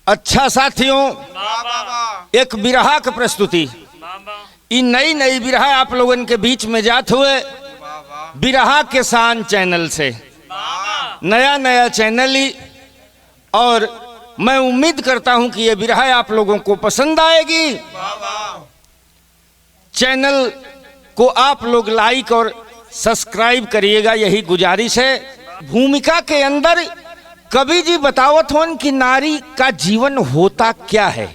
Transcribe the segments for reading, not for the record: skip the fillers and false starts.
अच्छा साथियों, एक बिरहा की प्रस्तुति, इन नई नई बिरहा आप लोगन के बीच में जात हुए बिरहा किसान चैनल से। नया नया चैनल ही, और मैं उम्मीद करता हूं कि ये बिरहा आप लोगों को पसंद आएगी। चैनल को आप लोग लाइक और सब्सक्राइब करिएगा, यही गुजारिश है। भूमिका के अंदर कवि जी बतावत होन कि नारी का जीवन होता क्या है,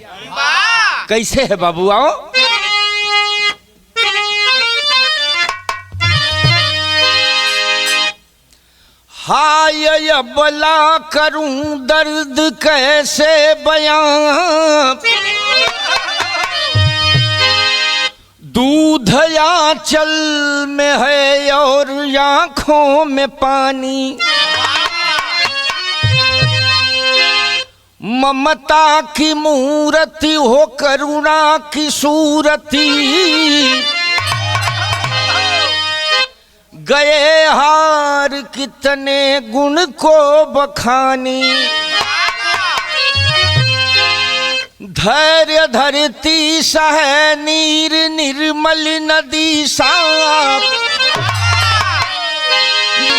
कैसे है बाबू। आओ हाय अबला करूं दर्द कैसे बयां, दूध आंचल में है और आंखों में पानी, ममता की मूर्ति हो करुणा की सूरती, गए हार कितने गुण को बखानी, धैर्य धरती सह नीर निर्मल नदी साफ,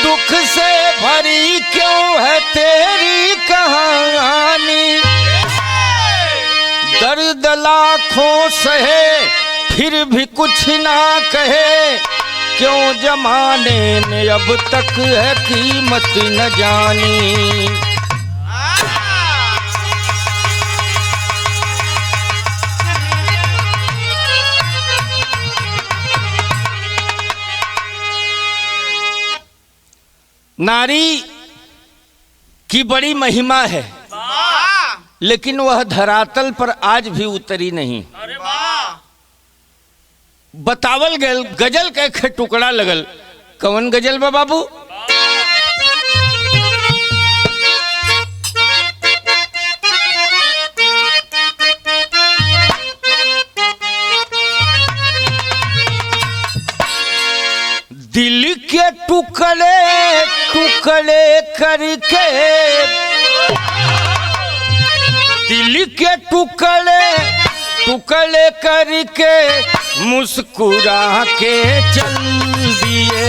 दुख से भरी क्यों है तेरी कहानी, दर्द लाखों सहे फिर भी कुछ ना कहे, क्यों जमाने ने अब तक है कीमत न जानी। नारी की बड़ी महिमा है, लेकिन वह धरातल पर आज भी उतरी नहीं। बतावल गल गजल के एक टुकड़ा लगल। कौन गजल बा बाबू? दिल के टुकड़े टुकड़े करके, दिल के टुकड़े टुकड़े करके मुस्कुरा के चल दिए,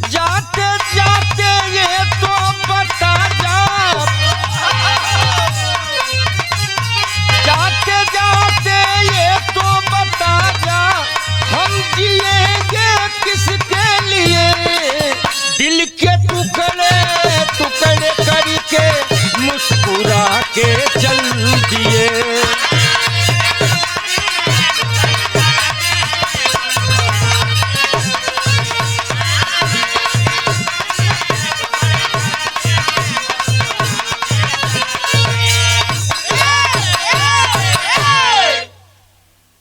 जाते जाते ये तो बता जा, जाते जाते ये तो बता जा, हम जिएंगे किसके लिए, दिल के टुकड़े टुकड़े करके मुस्कुरा के चल दिए।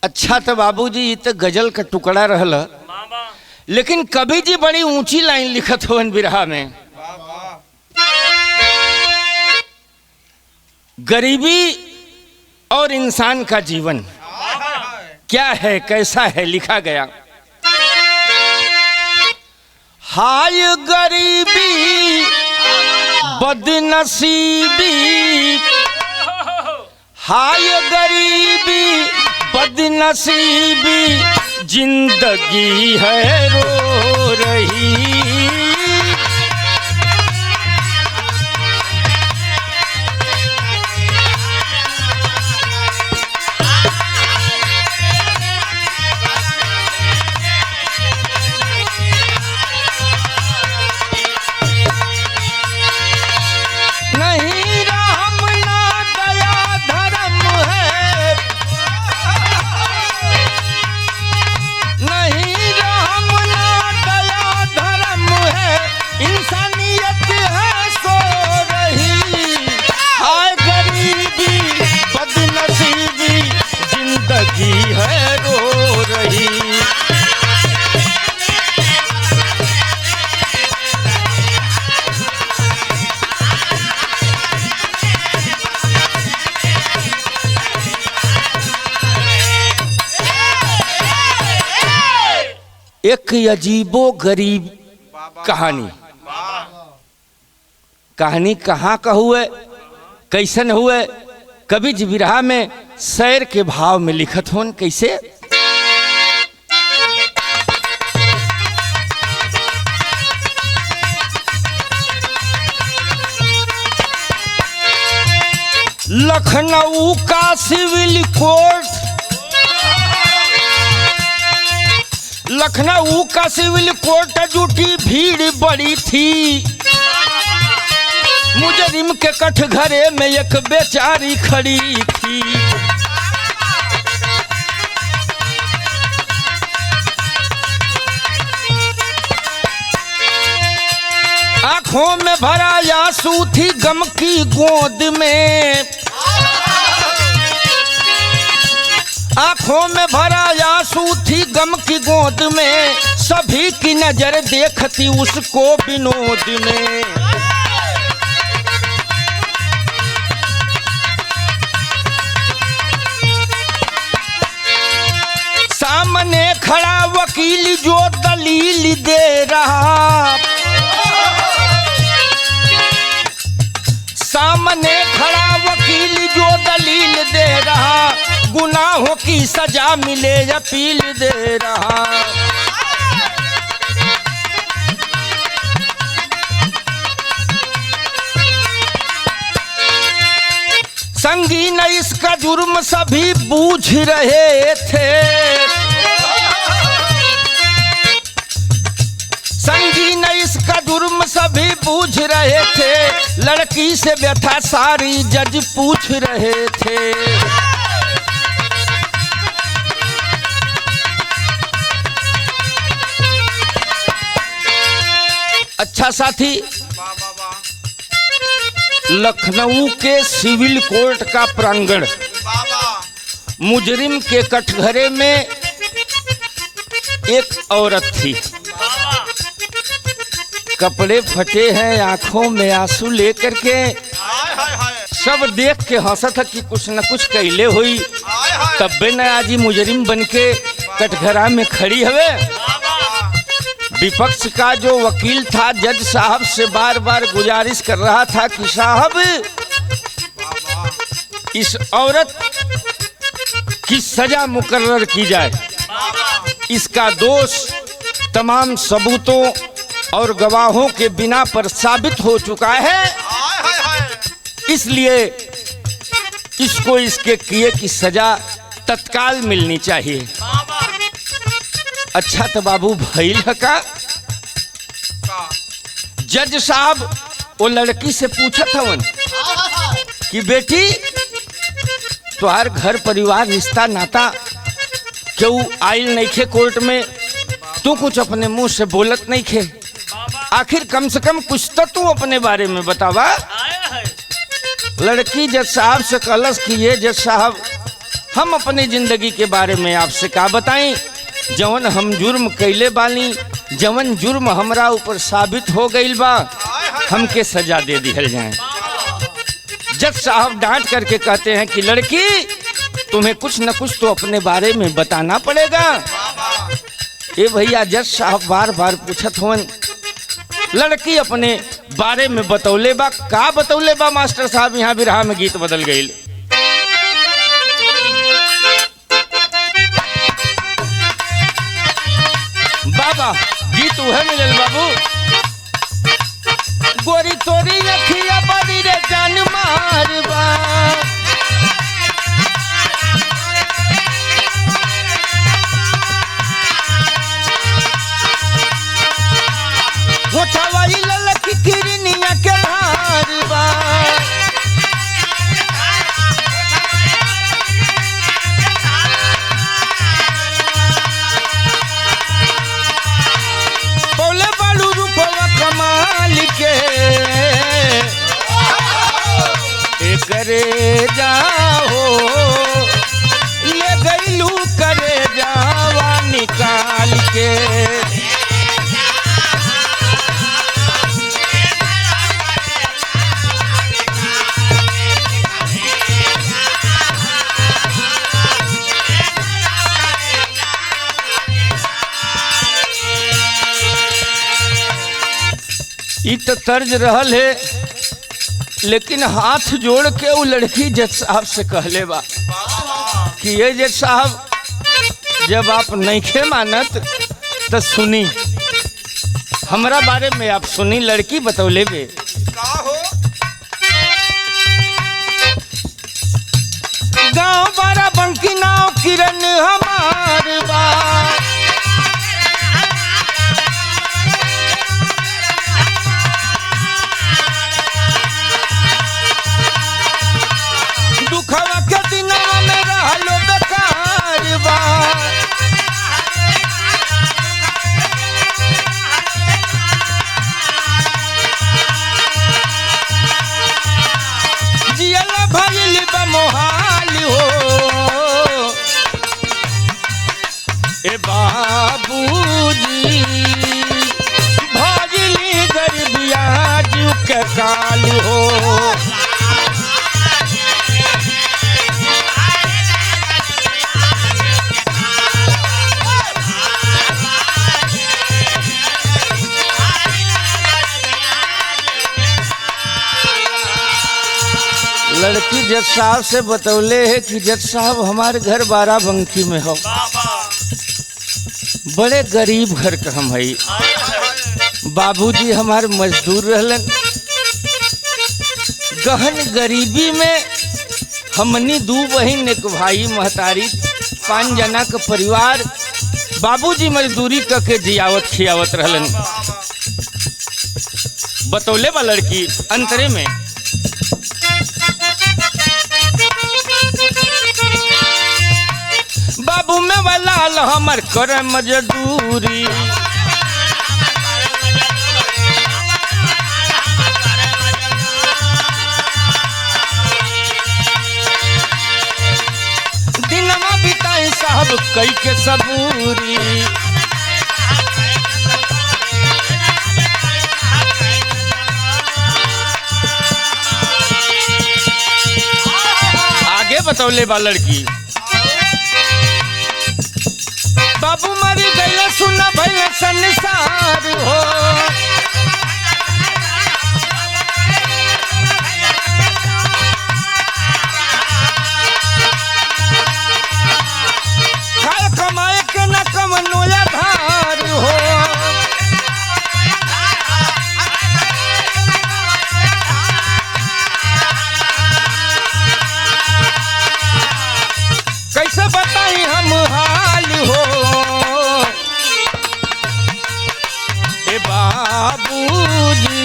अच्छा तो बाबूजी ये तो गजल का टुकड़ा रहल, लेकिन कवि जी बड़ी ऊंची लाइन लिखत हो बिरहा में। गरीबी और इंसान का जीवन क्या है, कैसा है, लिखा गया। हाय गरीबी बदनसीबी, हाय गरीबी बदनसीबी, जिंदगी है रो रही, नहीं राम ना दया धर्म है, नहीं राम ना एक अजीबो गरीब कहानी। कहानी कहाँ का हुए, कैसन हुए, कवि जी बिरहा में शेर के भाव में लिखत होन कैसे। लखनऊ का सिविल कोर्ट, लखनऊ का सिविल कोर्ट जुटी भीड़ बड़ी थी। मुजरिम के कटघरे में एक बेचारी खड़ी थी। आंखों में भरा आंसू थी गम की गोद में, आंखों में भरा आंसू थी गम की गोद में। सभी की नजर देखती उसको विनोद में। सामने खड़ा वकील जो दलील दे रहा, सामने खड़ा वकील जो दलील दे रहा। गुनाहों की सजा मिले अपील दे रहा। संगीन इसका जुर्म सभी बूझ रहे थे, संगीन इसका जुर्म सभी बूझ रहे थे। लड़की से व्यथा सारी जज पूछ रहे थे। अच्छा साथी, लखनऊ के सिविल कोर्ट का प्रांगण, मुजरिम के कटघरे में एक औरत थी। कपड़े फटे हैं, आंखों में आंसू लेकर के सब देख के हंसत कि कुछ न कुछ कैले हुई। तब्बे न आजी मुजरिम बन के कटघरा में खड़ी हवे। विपक्ष का जो वकील था जज साहब से बार बार गुजारिश कर रहा था कि साहब इस औरत की सजा मुकर्रर की जाए। इसका दोष तमाम सबूतों और गवाहों के बिना पर साबित हो चुका है, इसलिए इसको इसके किए की सजा तत्काल मिलनी चाहिए। अच्छा तो बाबू भइल है का? जज साहब वो लड़की से पूछत हवन कि बेटी तुम्हार घर परिवार रिश्ता नाता क्यों आइल नहीं खे कोर्ट में, तू कुछ अपने मुंह से बोलत नहीं खे। आखिर कम से कम कुछ तो तू अपने बारे में बतावा। लड़की जज साहब से कहलस कि ये जज साहब हम अपनी जिंदगी के बारे में आपसे क्या बताएं। जवन हम जुर्म कैले बानी, जवन जुर्म हमरा ऊपर साबित हो गई बा, हमके सजा दे दिहल जाए। जज साहब डांट करके कहते हैं कि लड़की तुम्हें कुछ न कुछ तो अपने बारे में बताना पड़ेगा। ये भैया जज साहब बार बार पूछत होन। लड़की अपने बारे में बतौले बा। का बतौले बा मास्टर साहब? यहाँ बिरहा में गीत बदल गई। बाबा गीत उहे मिलल बाबू। गोरी तोरी अखिया बड़ी रे जान मारबा, गोठवाई ललक किरनिया के धारबा। बोले बालू रूपवा कमाल के करे जाओ, ले गईलू करे जावा निकाल के। ई तो तर्ज रहल है, लेकिन हाथ जोड़ के वो लड़की जज साहब से कहले बा कि ये जज साहब जब आप नहीं मानत तो सुनी, हमरा बारे में आप सुनी। लड़की बतौले बे गाँव बारा बंकी नाव किरण हमार बा, दुखवा के दिनवा में रहलो बेकार बा, जियला भइल बा मोहाल हो। ए बाबूजी भइली गरीबिया जीव के काल हो। लड़की जज साहब से बतौले है कि जज साहब हमारे घर बाराबंकी में हो, बड़े गरीब घर का हम है। बाबूजी हमारे मजदूर रहलन, गहन गरीबी में हमनी 2 बहन 1 भाई महतारी 5 जना का परिवार बाबूजी मजदूरी करके जियावत खियावत रहलन। बतौले बा लड़की अंतरे में बाबू में वलाल हमर कर मजदूरी, दिनमा बिताई साहब कई के सबूरी, आगे बतौले बा लड़की बाबू मरी गए सुना भैया संसार हो। खाए कमाए के न कमनो आधार हो। कैसे बताई हम हाल हो। बाबूजी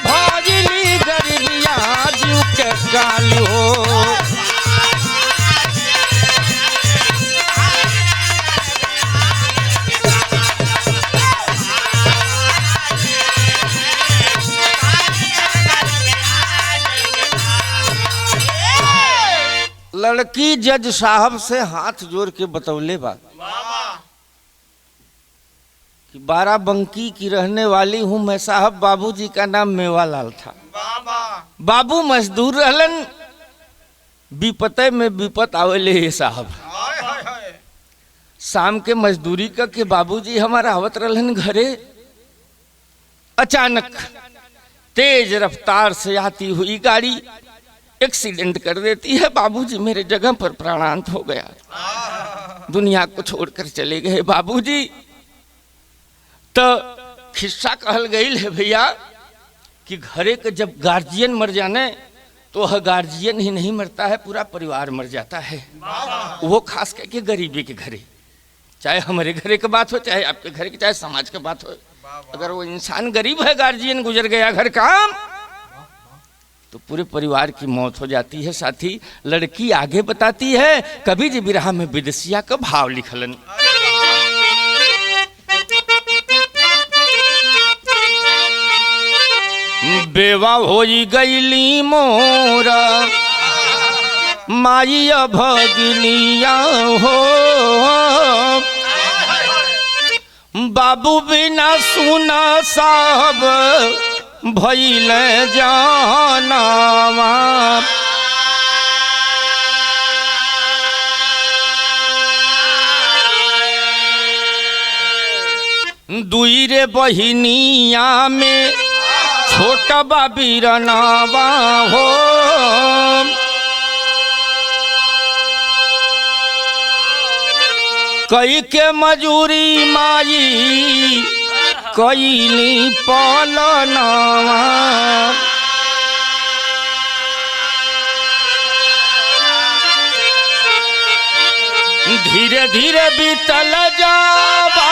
भइली गरीबिया जीव के काल हो। लड़की जज साहब से हाथ जोड़ के बतौले बा कि बाराबंकी की रहने वाली हूँ मैं साहब। बाबूजी का नाम मेवालाल था। बाबू मजदूर रहलन, विपते में विपत आवेले हे साहब। शाम के मजदूरी का के बाबूजी हमारा आवत रहलन घरे, अचानक तेज रफ्तार से आती हुई गाड़ी एक्सीडेंट कर देती है। बाबूजी मेरे जगह पर प्राणांत हो गया, दुनिया को छोड़कर चले गए बाबूजी। तो खिस्सा कहल गई है भैया कि घरे के जब गार्जियन मर जाने तो वह गार्जियन ही नहीं मरता है, पूरा परिवार मर जाता है। वो खास करके गरीबी के घरे, चाहे हमारे घरे की बात हो, चाहे आपके घरे की, चाहे समाज की बात हो, अगर वो इंसान गरीब है, गार्जियन गुजर गया घर काम, तो पूरे परिवार की मौत हो जाती है। साथी लड़की आगे बताती है, कभी जी बिरहा में विदेशिया का भाव लिखलन। बेवा होई गईली मोरा माई भगनिया हो, बाबू बिना सुना साहब भइल जानावा। दुई रे बहिनिया में छोटा बीरनावा हो, कई के मजूरी माई कैली पालनावा। धीरे धीरे बीतल जावा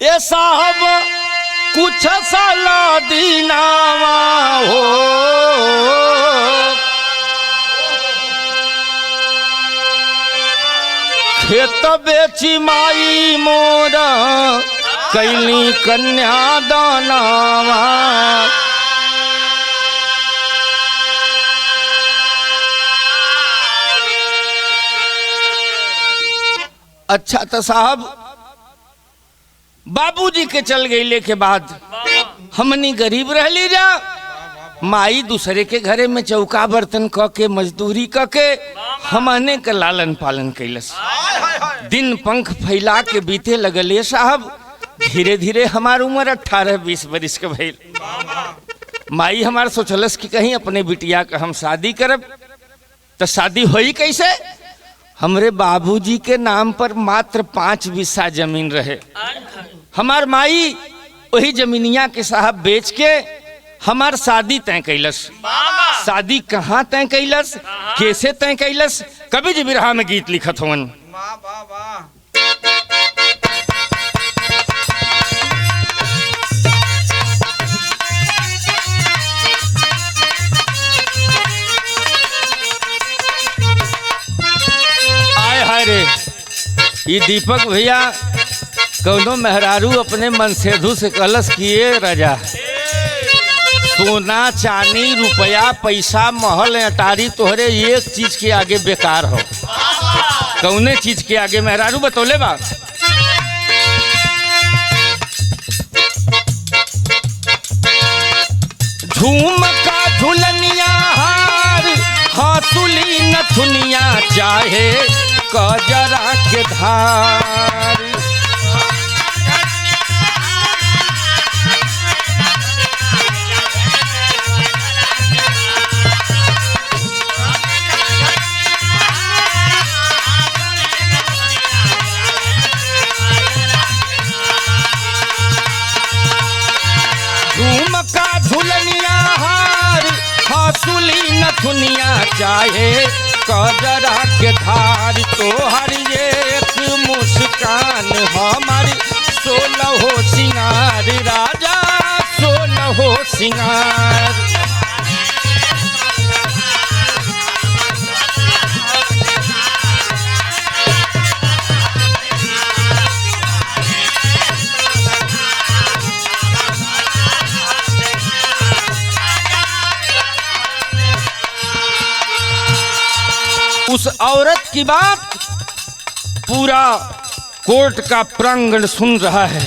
ये साहब कुछ साल दीनावा हो, खेत बेची माई मोरा कैली कन्या दानावा। अच्छा तो साहब बाबूजी के चल गईले के बाद हमनी गरीब रह ली जा। माई दूसरे के घरे में चौका बर्तन क के मजदूरी क के हमने के लालन पालन कैलस। दिन पंख फैला के बीते लगले साहब। धीरे धीरे हमार उम्र 18-20 बरिस के भइल। माई हमार सोचलस कि कहीं अपने बिटिया का हम शादी करब। तो शादी होई कैसे? हमरे बाबूजी के नाम पर मात्र 5 बिस्सा जमीन रहे। हमार माई वही जमीनिया के साहब बेच के हमार शादी तय कैलस। शादी कहाँ तय कैलस, कैसे तय कैलस, कभी जी बिरहा में गीत लिखत होवन। आय हाय रे, ये दीपक भैया कौनो मेहरारू अपने मनसेधु से कलश किए राजा, सोना चांदी रुपया पैसा महल अटारी तोहरे एक चीज के आगे बेकार हो। कौने चीज के आगे मेहरारू बतौले बा? झुमका झुलनिया हार हाथुली नथुनिया चाहे कजरा के धार। झुमका झुलनिया हार हाथुली नथुनिया चाहे कजरा के धार। तोहर एक मुस्कान हमारी 16 सिंगार राजा 16 सिंगार। उस औरत की बात पूरा कोर्ट का प्रांगण सुन रहा है।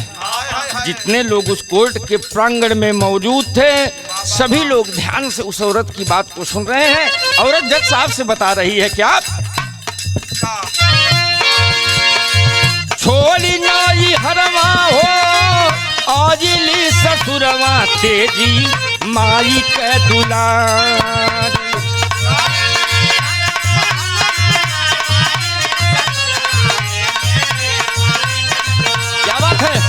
जितने लोग उस कोर्ट के प्रांगण में मौजूद थे सभी लोग ध्यान से उस औरत की बात को सुन रहे हैं। औरत जज साहब से बता रही है क्या? छोड़ी नाई हरवा हो आजिली ससुरवा तेजी माई के दुलार। क्या बात है?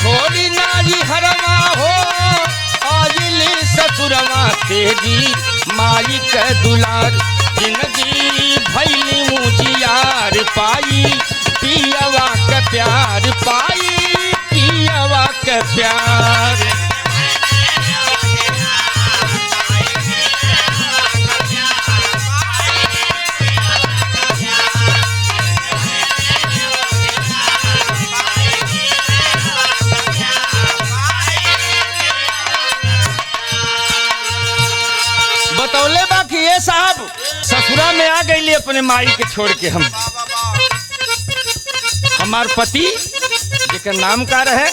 छोड़ी नाई हरवा हो आजिली ससुरवा तेजी माई के दुलार। जिंदगी भैली मुझियार पाई पियवा के प्यार पाई पियवा के प्यार। बतौले बाकी ये साहब ससुरा में आ गई अपने माई के छोड़ के। हमार पति जेकर नाम का रहे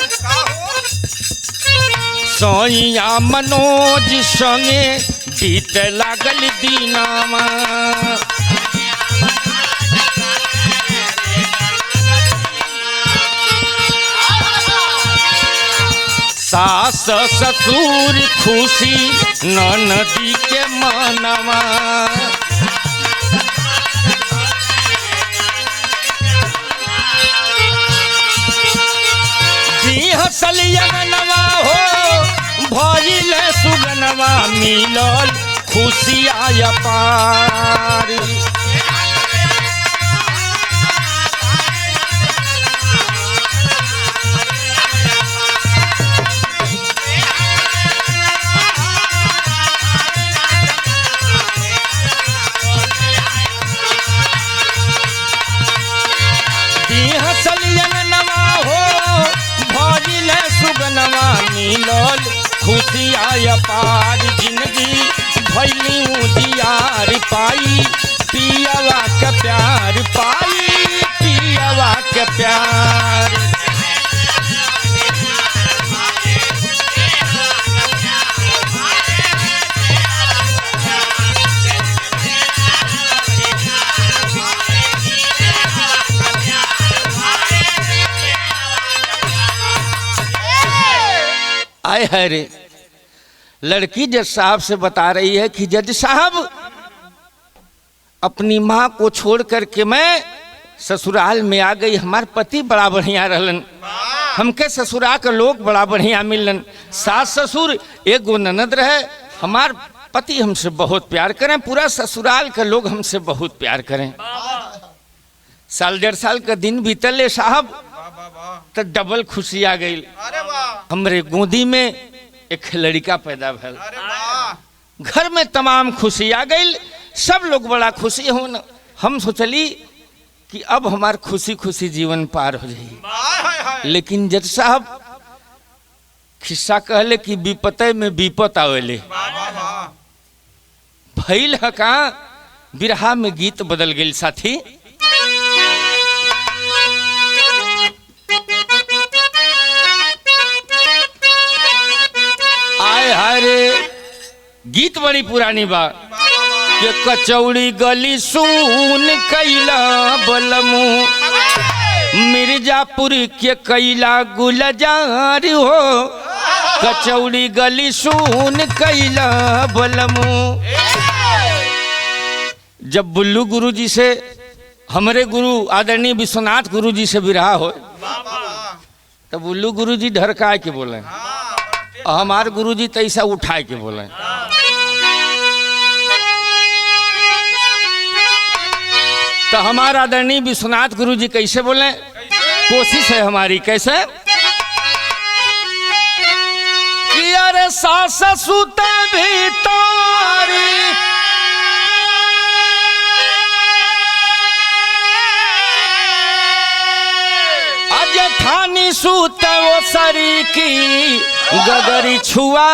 सोइया मनोज संगे बीत लागल दीनामा सास ससुर खुशी ननदी के मनवा हसलियनवा हो भइल सुगनवा मिलल खुशिया पार सुगनवा मिलल खुशिया पार जिंदगी भैली उजियार पाई पियावा के प्यार पाई पियावा के प्यार आए है रे लड़की जज साहब से बता रही है कि जज साहब अपनी माँ को छोड़ करके मैं ससुराल में आ गई। हमारे पति बड़ा बढ़िया रहलन, हमके ससुराल के लोग बड़ा बढ़िया मिलन, सास ससुर एक गो ननद रहे। हमार पति हमसे बहुत प्यार करें, पूरा ससुराल के लोग हमसे बहुत प्यार करें। साल 1.5 साल का दिन बीतले साहब तो डबल खुशी आ गई। हमरे गोदी में एक लड़का पैदा भल, घर में तमाम खुशी आ गई, सब लोग बड़ा खुशी हो। हम सोचली कि अब हमार खुशी खुशी जीवन पार हो जाए। लेकिन जज साहब खिस्सा कहले कि विपते में विपत आवेले। भइल है का बिरहा में गीत बदल गई साथी। हरे गीत बड़ी पुरानी बा के कचौड़ी गली सुन कैला बलमू मिर्जापुर के कैला गुलजार हो। कचौड़ी गली सुन कैला बलमू। जब बुल्लू गुरुजी से हमारे गुरु आदरणीय विश्वनाथ गुरुजी से विरहा हो तो बुल्लू गुरुजी ढरका के बोले, हमारे गुरुजी तो ऐसा उठा के बोले। तो हमारा आदरणीय विश्वनाथ गुरुजी कैसे बोले, कोशिश है हमारी कैसे कि अरे सास सुते भीतर अजठानी सूते वो सरी की गगरी छुआ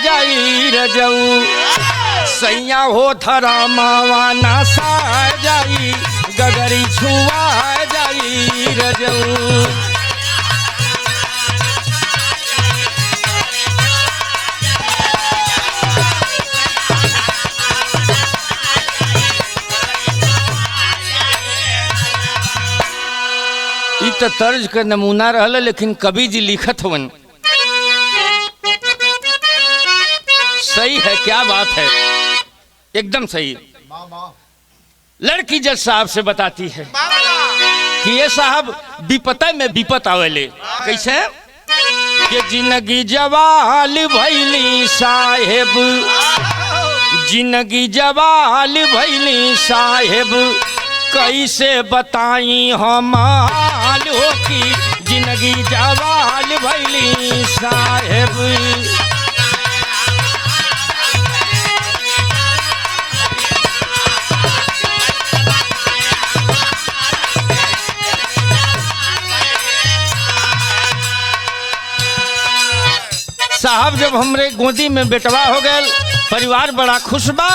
जाई रजऊ सैया हो धरा मावा नासा जाई गगरी छुआ जाई रजऊ। इ तो तर्ज का नमूना रहल, लेकिन कवि जी लिखत हवन सही है। क्या बात है, एकदम सही। लड़की जज साहब से बताती है कि ये साहब विपता में विपत आवेले कैसे कि जिंदगी जवाल भैली साहेब, जिंदगी जवाल भैली साहेब कैसे बताई हम हाल हो कि जिंदगी जवाल भैली साहेब। साहब जब हमरे गोदी में बेटवा हो गए, परिवार बड़ा खुश बा।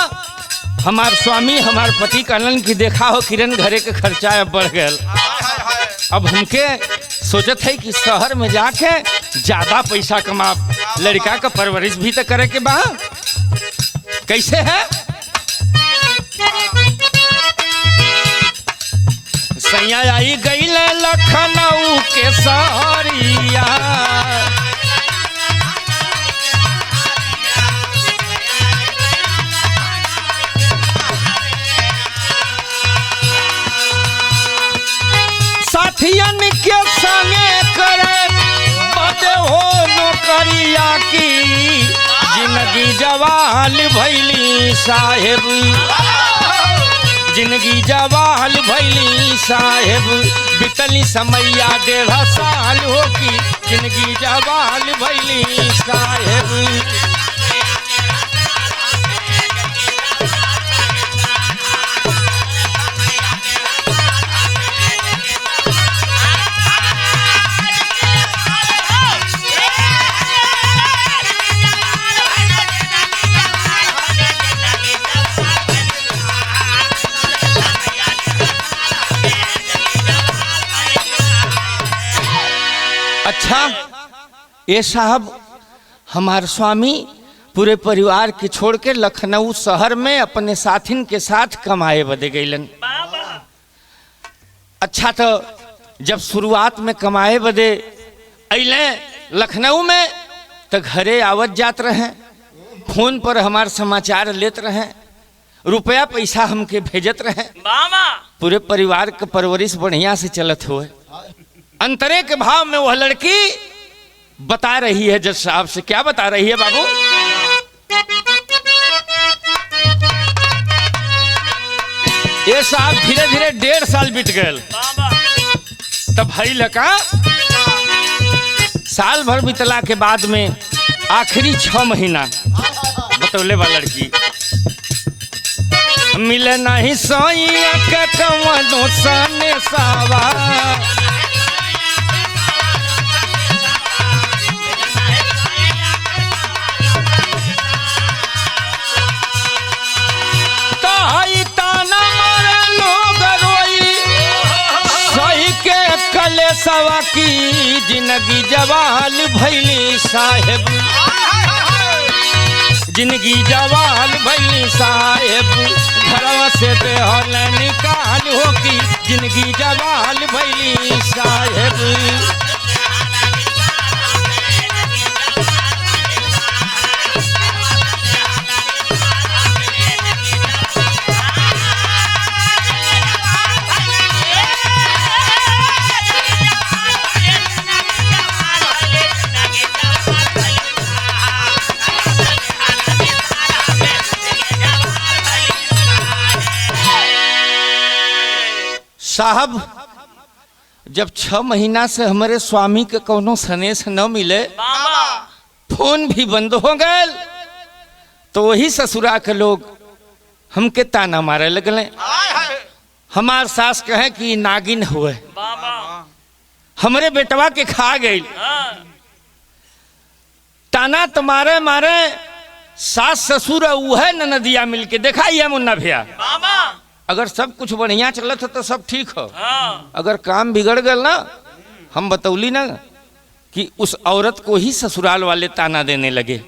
हमार स्वामी हमार पति कहलन कि देखा हो किरण घरे के खर्चा बढ़ गए। अब हमके सोचत है कि शहर में जाके ज्यादा पैसा कमा, लड़का का परवरिश भी तो करे के बा। कैसे है? सैया आई गई लखनऊ के सहरिया, साथियन के संगे करे बदे हो नौकरिया की, जिंदगी जवाल भैली साहेब, जिंदगी जवाल भैली साहेब, बितली समैया 1.5 साल हो की, जिंदगी जवाल भैली साहेब। अच्छा ये साहब हमारे स्वामी पूरे परिवार के छोड़ के लखनऊ शहर में अपने साथिन के साथ कमाए बदे गईलन। अच्छा तो जब शुरुआत में कमाए बदे अइले लखनऊ में तो घरे आवत जात रहे, फोन पर हमार समाचार लेत रहे, रुपया पैसा हमके भेजत रहे, पूरे परिवार का परवरिश बढ़िया से चलत हुए। अंतरे के भाव में वह लड़की बता रही है जज साहब से। क्या बता रही है बाबू? ये साहब धीरे धीरे 1.5 साल बीत गए, तब भाई लका साल भर बीतला के बाद में आखिरी 6 महीना बतौले वाला लड़की मिले नहीं सोइया के कवनो सने सावा, सवा की जिंदगी जवाल भैली साहेब, जिंदगी जवाल भैली साहेब, घरवा से बेहल निकाल हो की, जिंदगी जवाल भैली साहेब। साहब जब 6 महीना से हमारे स्वामी के कोनो सनेश न मिले, फोन भी बंद हो गए, तो वही ससुरा के लोग हमके ताना मारे लगले। हमार सास कहे कि नागिन हुए, हमरे बेटवा के खा गई। ताना तो मारे मारे सास ससुर उहे ननदिया मिलके देखा ये मुन्ना भैया, अगर सब कुछ बढ़िया चलत हो तो सब ठीक हो, अगर काम बिगड़ गया ना, हम बतौली ना कि उस औरत को ही ससुराल वाले ताना देने लगे।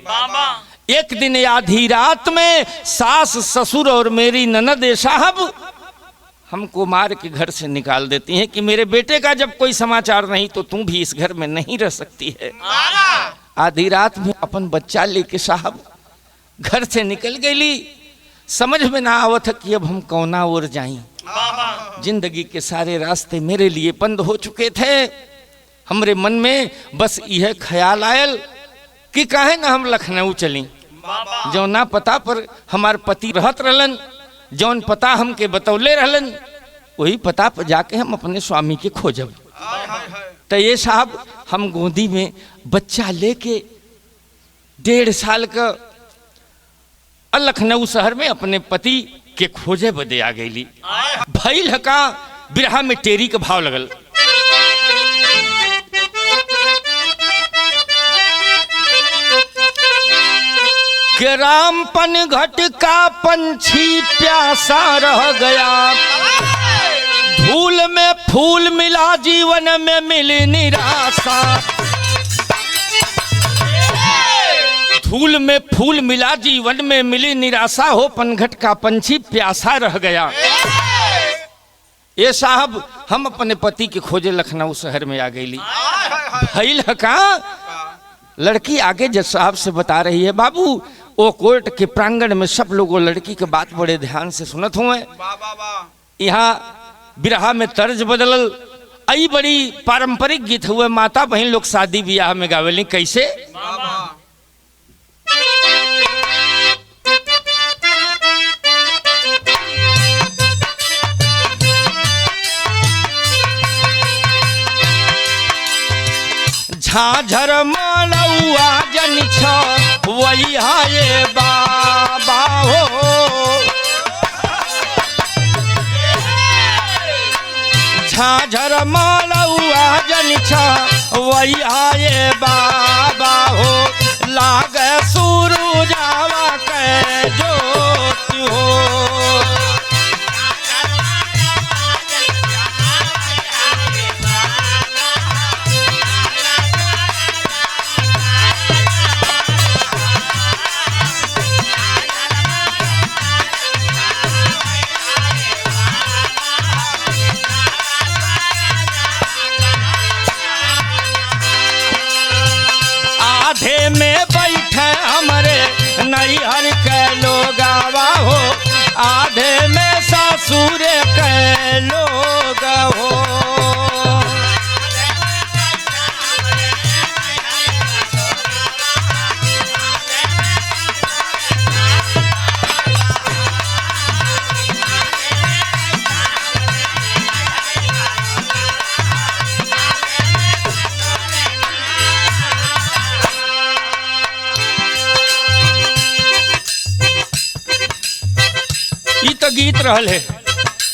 एक दिन आधी रात में सास ससुर और मेरी ननद साहब हमको मार के घर से निकाल देती हैं कि मेरे बेटे का जब कोई समाचार नहीं तो तू भी इस घर में नहीं रह सकती है। आधी रात में अपन बच्चा लेके साहब घर से निकल गई। समझ में ना आवत कि अब हम कौना ओर जाएं। जिंदगी के सारे रास्ते मेरे लिए बंद हो चुके थे। हमरे मन में बस यह ख्याल आयल कि काहे ना हम लखनऊ चली, जौना पता पर हमार पति रहत रहलन, जौन पता हमके बतौले रहलन, वही पता पर जाके हम अपने स्वामी के खोजब। तो ये साहब हम गोदी में बच्चा लेके 1.5 साल का लखनऊ शहर में अपने पति के खोजे बदे आ गई। भइल हका बिरहा में टेरी का भाव लगल। के रामपन घट का पंछी प्यासा रह गया, धूल में फूल मिला जीवन में मिली निराशा, धूल में फूल मिला जीवन में मिली निराशा, हो पनघट का पंछी प्यासा रह गया। ये साहब हम अपने पति के खोजे लखनऊ शहर में आ गई। भइल का लड़की आगे जज साहब से बता रही है, बाबू वो कोर्ट के प्रांगण में सब लोग वो लड़की के बात बड़े ध्यान से सुनत हुए। यहाँ बिरहा में तर्ज बदलल, आई बड़ी पारंपरिक गीत हुए, माता बहन लोग शादी ब्याह में गावेली। कैसे? झाझर मालौआ जन छ वही हाये बाबा हो, झाझर मालौआ जन छ वही हाये बाबा हो, लाग सूरजावा के जोत हो। आधे में बैठे हमरे नैहर के लोग आवा हो, आधे में ससुर के लोग हो। ई तो गीत रहल है,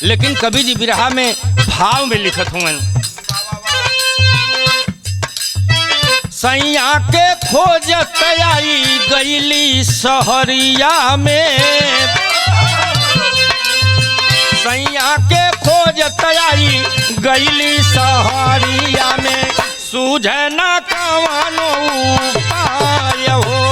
लेकिन कवि जी बिरहा में भाव में लिखत हुए, सैया के खोजत आई गईली सहरिया में, सैया के खोजत आई गईली सहरिया में, सूझे ना कवनो उपाय हो।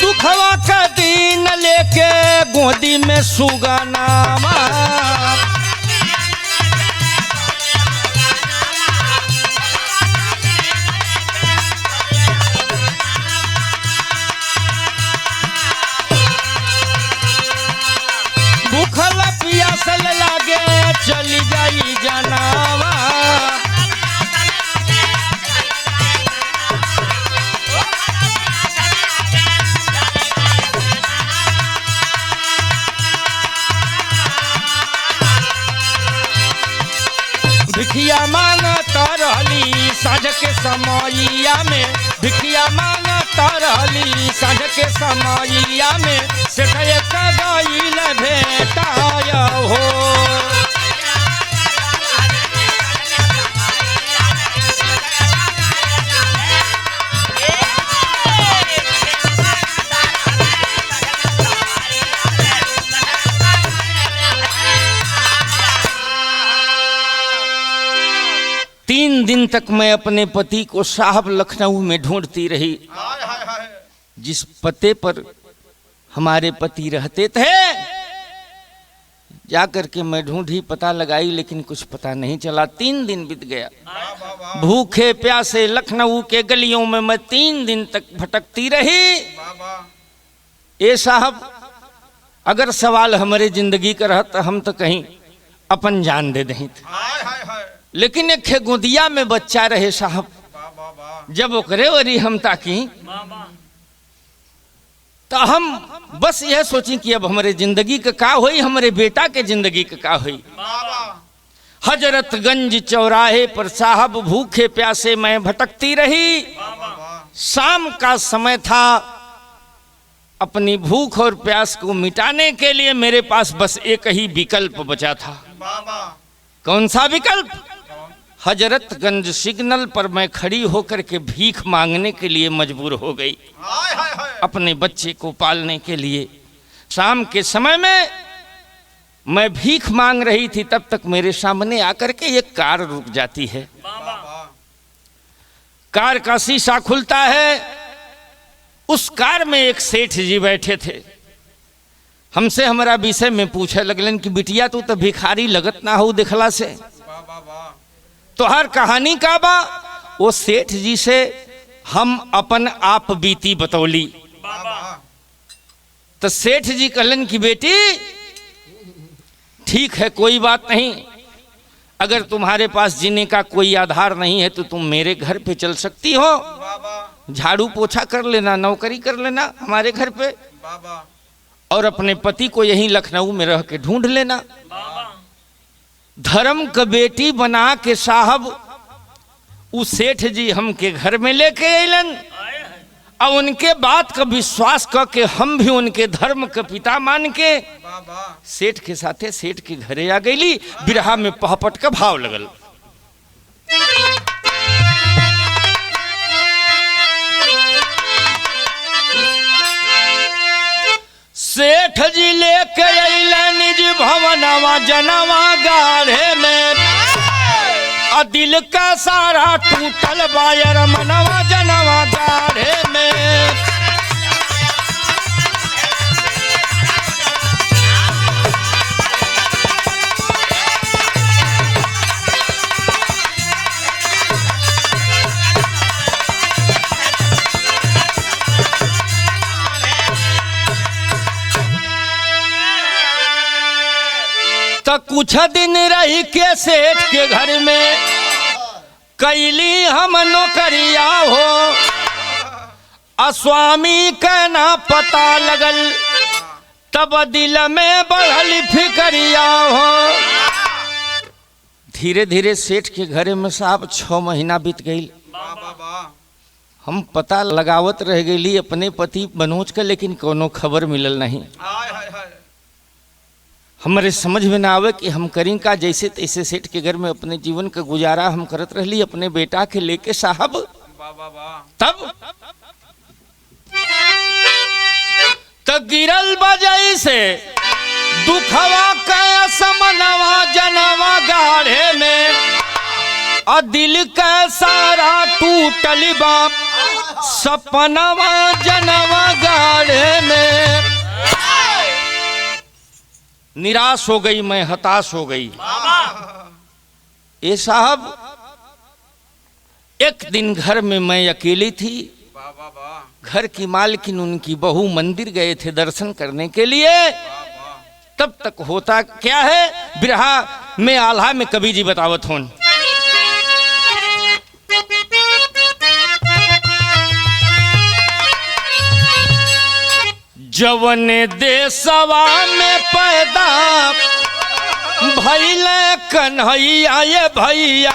दुखवा का दिन लेके गोदी में सुगनामा, भूखल पियासल लागे चली जाई जनावा, भिखिया मांगता रहली साँझ के समैया में, भिखिया मांगता रहली साँझ के समैया में, से गईल भेटाय हो। तीन दिन तक मैं अपने पति को साहब लखनऊ में ढूंढती रही। जिस पते पर हमारे पति रहते थे जाकर के मैं ढूंढी, पता लगाई, लेकिन कुछ पता नहीं चला। 3 दिन बीत गया, भूखे प्यासे लखनऊ के गलियों में मैं 3 दिन तक भटकती रही। ए साहब, अगर सवाल हमारे जिंदगी का रहता हम तो कहीं अपन जान दे दें, लेकिन एक गोदिया में बच्चा रहे साहब, जब ओकरे वरी हम ताकी तो हम बस यह सोची कि अब हमारे जिंदगी का होई, हमारे बेटा के जिंदगी का होई। हजरतगंज चौराहे पर साहब भूखे प्यासे मैं भटकती रही। शाम का समय था, अपनी भूख और प्यास को मिटाने के लिए मेरे पास बस एक ही विकल्प बचा था। कौन सा विकल्प? हजरतगंज सिग्नल पर मैं खड़ी होकर के भीख मांगने के लिए मजबूर हो गई, अपने बच्चे को पालने के लिए। शाम के समय में मैं भीख मांग रही थी, तब तक मेरे सामने आकर के एक कार रुक जाती है। कार का शीशा खुलता है, उस कार में एक सेठ जी बैठे थे। हमसे हमारा विषय में पूछे लगलन कि बिटिया तू तो भिखारी लगत ना हो देखला से, तो हर कहानी का बा। वो सेठ जी से हम अपन आप बीती बतौली। तो सेठ जी कहलन कि बेटी ठीक है, कोई बात नहीं, अगर तुम्हारे पास जीने का कोई आधार नहीं है तो तुम मेरे घर पे चल सकती हो, झाड़ू पोछा कर लेना, नौकरी कर लेना हमारे घर पे, और अपने पति को यहीं लखनऊ में रह के ढूंढ लेना। धर्म का बेटी बना के साहब उस सेठ जी हमके घर में लेके अलन, और उनके बात का विश्वास करके हम भी उनके धर्म के पिता मान के सेठ के साथे सेठ के घरे आ गईली। बिरहा में पहपट का भाव लगल। सेठ जी लेके अइला निज भवनवा जनवा गाढ़े में, आ दिल का सारा टूटल बायर मनवा जनवा गाढ़े में। तो कुछ दिन रही के सेठ के घर में, कैली हम नौकरिया हो, अस्वामी का ना पता लगल, तब दिल में बढ़ल फिकरिया हो। धीरे धीरे सेठ के घरे में साहब 6 महीना बीत गई। हम पता लगावत रह गई अपने पति मनोज का, लेकिन कोनो खबर मिलल नहीं। हमारे समझ में ना आवे कि हम करें का। जैसे तैसे सेठ के घर में अपने जीवन का गुजारा हम करत रहली अपने बेटा के लेके साहब। तब गिरल बजई से दुखवा का समनवा जनवा गाढ़े में, और दिल का सारा टूटल बाप सपनवा जनवा गाढ़े में। निराश हो गई मैं, हताश हो गई। ए साहब एक दिन घर में मैं अकेली थी। घर की मालकिन उनकी बहू मंदिर गए थे दर्शन करने के लिए। तब तक होता क्या है, बिरहा में आल्हा में कवि जी बतावत हों। जवन देशवा में पैदा भइले कन्हैया ये भैया,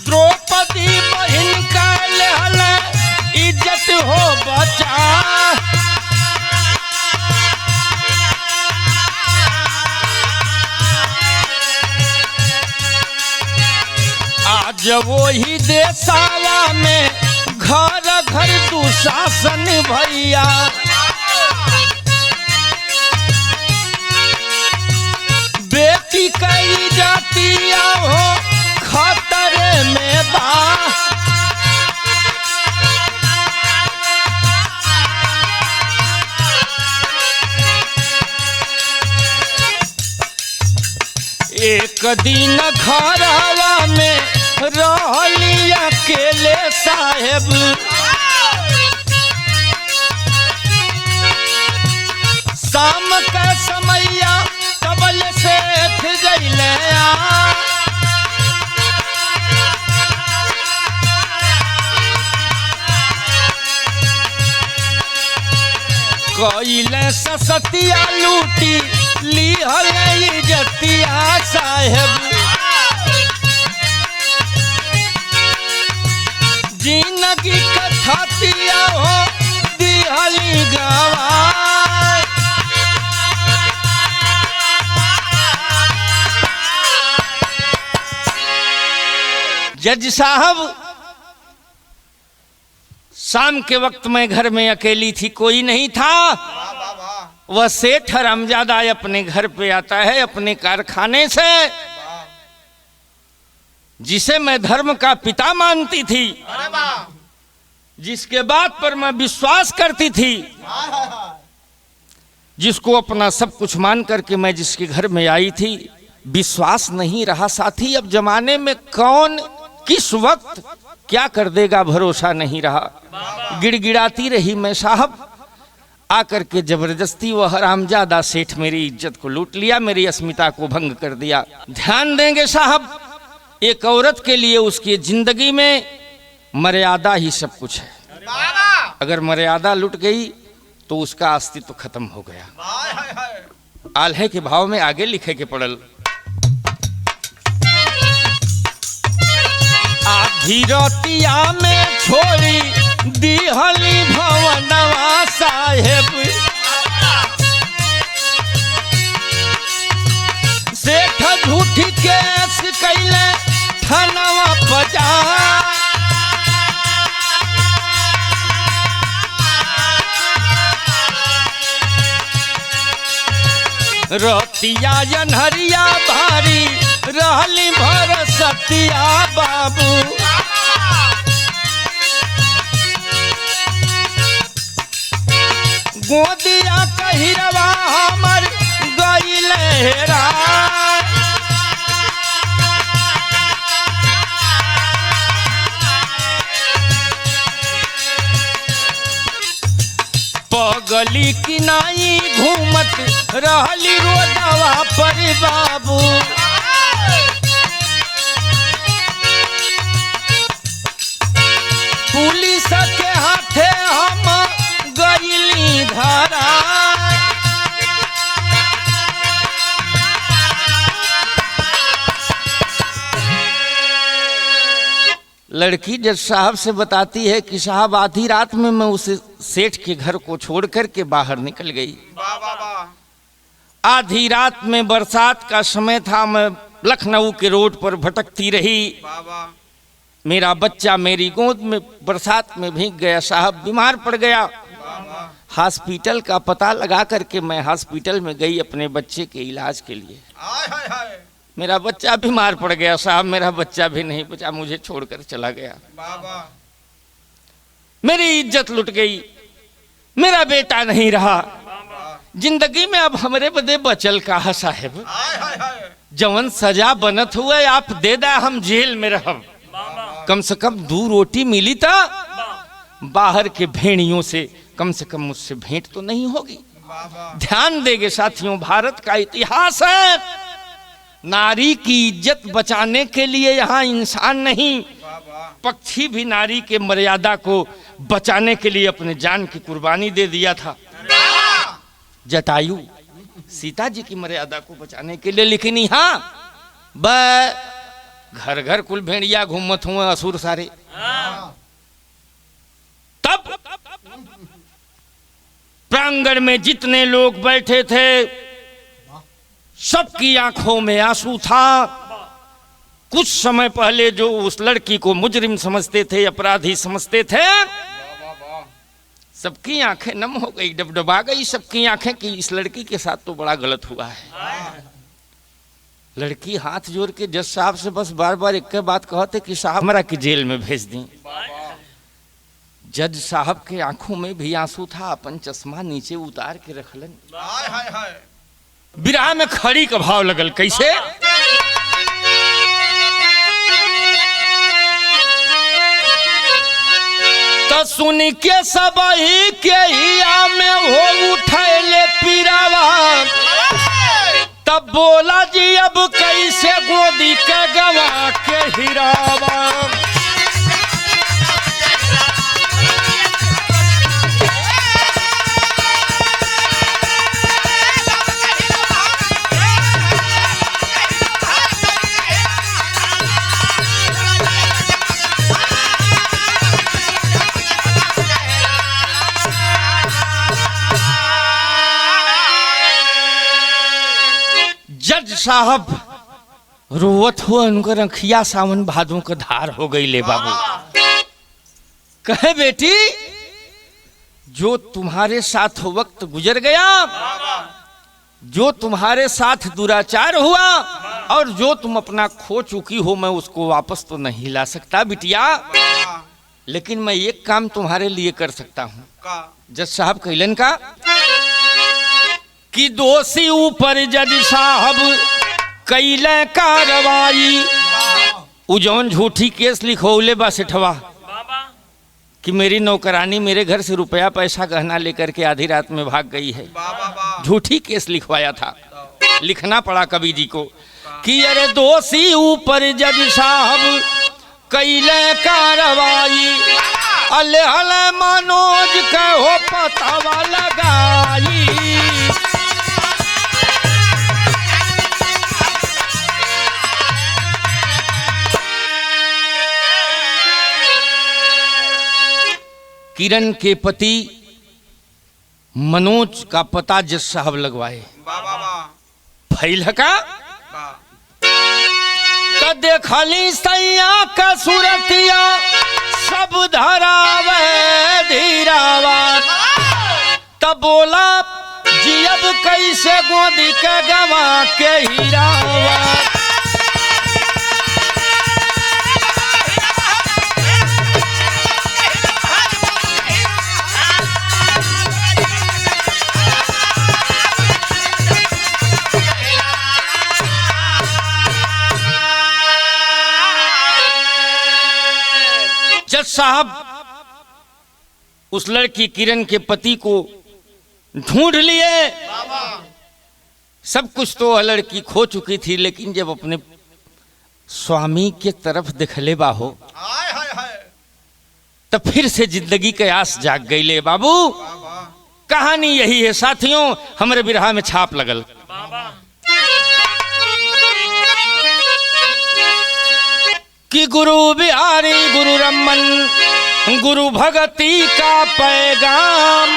द्रौपदी बहन का लेहल इज्जत हो बचा। आज वही देसावा में घर घर दुशासन भैया, बेटी कई जातिया हो खतरे में बा। एक दिन घरवा में रहली अकेले साहेब, शाम का समैया कबल से गईले कइले ससतिया लूटी लिहल इज्जतिया साहेब। जिंदगी कथतिया हो दिहली गवाए। जज साहब शाम के वक्त में घर में अकेली थी, कोई नहीं था। वह सेठ हरामजादा अपने घर पे आता है अपने कारखाने से, जिसे मैं धर्म का पिता मानती थी, जिसके बात पर मैं विश्वास करती थी, जिसको अपना सब कुछ मान करके मैं जिसके घर में आई थी, विश्वास नहीं रहा साथी। अब जमाने में कौन किस वक्त क्या कर देगा भरोसा नहीं रहा। गिड़गिड़ाती रही मैं साहब, आकर के जबरदस्ती वह हरामजादा सेठ मेरी इज्जत को लूट लिया, मेरी अस्मिता को भंग कर दिया। ध्यान देंगे साहब, एक औरत के लिए उसकी जिंदगी में मर्यादा ही सब कुछ है। अगर मर्यादा लुट गई तो उसका अस्तित्व खत्म हो गया। आल्हे के भाव में आगे लिखे के पड़ल, आधी रोतिया में छोड़ी दिहली भवनवा साहेब, सेठ झूठी केस कैले थनवा बजा। रोतिया अनहरिया भारी रहली भर सतिया बाबू, गोदिया कहिरवा हमर गइल हेरा। पगली की नाई घूमत रहली रोडवा पर बाबू, पुलिस के हाथे हम गइली धरा। लड़की जज साहब से बताती है कि साहब आधी रात में मैं उस सेठ के घर को छोड़ कर के बाहर निकल गई। आधी रात में बरसात का समय था, मैं लखनऊ के रोड पर भटकती रही। मेरा बच्चा मेरी गोद में बरसात में भीग गया साहब, बीमार पड़ गया। हॉस्पिटल का पता लगा करके मैं हॉस्पिटल में गई अपने बच्चे के इलाज के लिए। मेरा बच्चा बीमार पड़ गया साहब, मेरा बच्चा भी नहीं बचा, मुझे छोड़कर चला गया। मेरी इज्जत लुट गई, मेरा बेटा नहीं रहा। जिंदगी में अब हमरे बदे बचल का है साहेब, जवन सजा बनत हुए आप दे दा, हम जेल में रहब। कम से कम 2 रोटी मिली था, बाहर के भेड़ियों से कम मुझसे भेंट तो नहीं होगी। ध्यान देंगे साथियों, भारत का इतिहास है, नारी की इज्जत बचाने के लिए यहाँ इंसान नहीं, पक्षी भी नारी के मर्यादा को बचाने के लिए अपने जान की कुर्बानी दे दिया था। जटायु सीता जी की मर्यादा को बचाने के लिए, लेकिन यहाँ घर घर कुल भेड़िया घूमत हुए असुर सारे। तब प्रांगण में जितने लोग बैठे थे सबकी आंखों में आंसू था। कुछ समय पहले जो उस लड़की को मुजरिम समझते थे, अपराधी समझते थे, सबकी आंखें नम हो गई, डबडबा गई सबकी आंखें कि इस लड़की के साथ तो बड़ा गलत हुआ है। लड़की हाथ जोड़ के जज साहब से बस बार बार एक बात कहते कि साहब हमरा के जेल में भेज दी। जज साहब के आंखों में भी आंसू था, अपन चश्मा नीचे उतार के रखलन। बिरहा में खड़ी का भाव लगल, कैसे? तो सुन के सबही के हिया में हो उठैले पीरावा, तब बोला जी अब कैसे गोदी के गवा के हिरावा। साहब रोवत हुआ उनका रखिया सावन भादों का धार हो गई ले बाबू। कहे बेटी जो तुम्हारे साथ वक्त गुजर गया, जो तुम्हारे साथ दुराचार हुआ और जो तुम अपना खो चुकी हो, मैं उसको वापस तो नहीं ला सकता बिटिया, लेकिन मैं एक काम तुम्हारे लिए कर सकता हूँ। जज साहब कहलन का कि दोषी ऊपर जज साहब कैले कार्रवाई। उजौन झूठी केस लिखोले बा सेठवा कि मेरी नौकरानी मेरे घर से रुपया पैसा गहना लेकर के आधी रात में भाग गई है। झूठी केस लिखवाया था, लिखना पड़ा कवि जी को कि अरे दोषी ऊपर जज साहब कैले कार्रवाई। अले हले मनोज का हो पतावा लगाई। किरण के पति मनोज का पता जज साहब लगवाए। फैल का तो देखली सैया का सूरतिया सब धरावे धीरावा। तब बोला जी अब कैसे गोदी के गवा के हीरावा। जज साहब उस लड़की किरण के पति को ढूंढ लिए। सब कुछ तो वह लड़की खो चुकी थी, लेकिन जब अपने स्वामी के तरफ देखले बाहो तब फिर से जिंदगी के आस जाग गई ले बाबू। कहानी यही है साथियों, हमारे बिरहा में छाप लगल। कि गुरु बिहारी गुरु रमन गुरु भगती का पैगाम।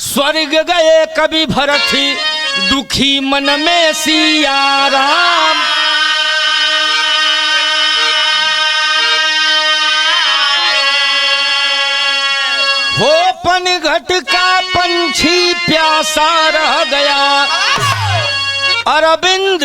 स्वर्ग गए कभी भरत दुखी मन में सिया राम। हो पनघट का पंछी प्यासा रह गया। अरविंद